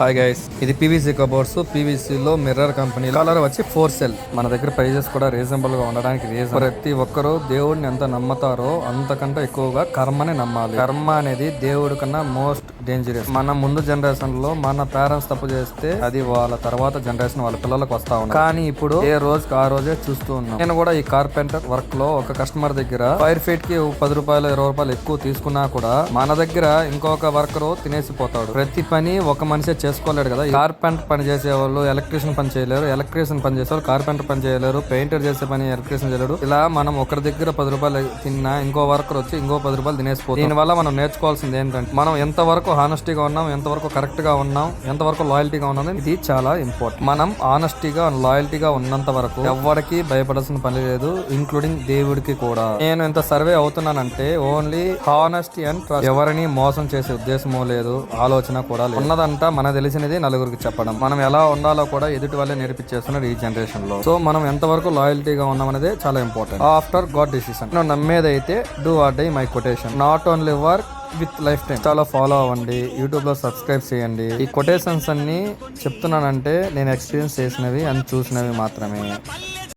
Hi guys, ఇది PVC cupboards. పీవీసీలో mirror company. Colour వచ్చి 4 సెల్. మన దగ్గర ప్రైజెస్ కూడా రీజనబుల్ గా ఉండడానికి రీజన్, ప్రతి ఒక్కరూ దేవుడిని ఎంత నమ్ముతారో అంతకంటే ఎక్కువగా కర్మని నమ్మాలి. కర్మ అనేది దేవుడి కన్నా మోస్ట్ డేంజరస్. మన ముందు జనరేషన్ లో మన పేరెంట్స్ తప్పు చేస్తే అది వాళ్ళ తర్వాత జనరేషన్ వాళ్ళ పిల్లలకు వస్తా ఉంది. కానీ ఇప్పుడు ఏ రోజుకి ఆ రోజే చూస్తూ ఉన్నాం. నేను కూడా ఈ కార్పెంటర్ వర్క్ లో ఒక కస్టమర్ దగ్గర స్క్వేర్ ఫీట్ కి 10 రూపాయలు 20 రూపాయలు ఎక్కువ తీసుకున్నా కూడా మన దగ్గర ఇంకొక వర్కర్ తినేసిపోతాడు. ప్రతి పని ఒక మనిషి చేసుకోలేడు కదా. కార్పెంటర్ పని చేసే వాళ్ళు ఎలక్ట్రీషియన్ పని చేయలేరు, ఎలక్ట్రీషియన్ పని చేసే వాళ్ళు కార్పెంటర్ పని చేయలేరు, పెయింటర్ చేసే పని ఎలక్ట్రీషియన్ చేయలేరు. ఇలా మనం ఒకరి దగ్గర 10 రూపాయలు తిన్నా ఇంకో వర్కర్ వచ్చి ఇంకో 10 రూపాయలు తినేసిపోతుంది. దీని వల్ల మనం నేర్చుకోవాల్సింది ఏంటంటే మనం ఎంతవరకు హానెస్టీగా ఉన్నాం, ఎంతవరకు కరెక్ట్ గా ఉన్నాం, ఎంతవరకు లాయల్టీగా ఉన్నాం, ఇది చాలా ఇంపార్టెంట్. మనం ఆనెస్టీగా లాయల్టీగా ఉన్నంత వరకు ఎవరికి భయపడాల్సిన పని లేదు, ఇంక్లూడింగ్ దేవుడికి కూడా. నేను ఇంత సర్వే అవుతున్నానంటే ఓన్లీ హానెస్టీ అండ్ ట్రస్ట్. ఎవరిని మోసం చేసే ఉద్దేశమో లేదు, ఆలోచన కూడా లేదు. ఉన్నదంతా మనకు తెలిసినది నలుగురికి చెప్పడం. మనం ఎలా ఉండాలో కూడా ఎదుటి వాళ్ళే నేర్పించేస్తున్నారు ఈ జనరేషన్ లో. సో మనం ఎంతవరకు లాయల్టీగా ఉన్నాం అనేది చాలా ఇంపార్టెంట్. After God decision. నేను నమ్మేదైతే do or die my quotation. Not only work with life time. చాలా ఫాలో అవ్వండి, యూట్యూబ్ లో సబ్స్క్రైబ్ చేయండి. ఈ కొటేషన్స్ అన్ని చెప్తున్నానంటే నేను ఎక్స్పీరియన్స్ చేసినవి అని చూసినవి మాత్రమే.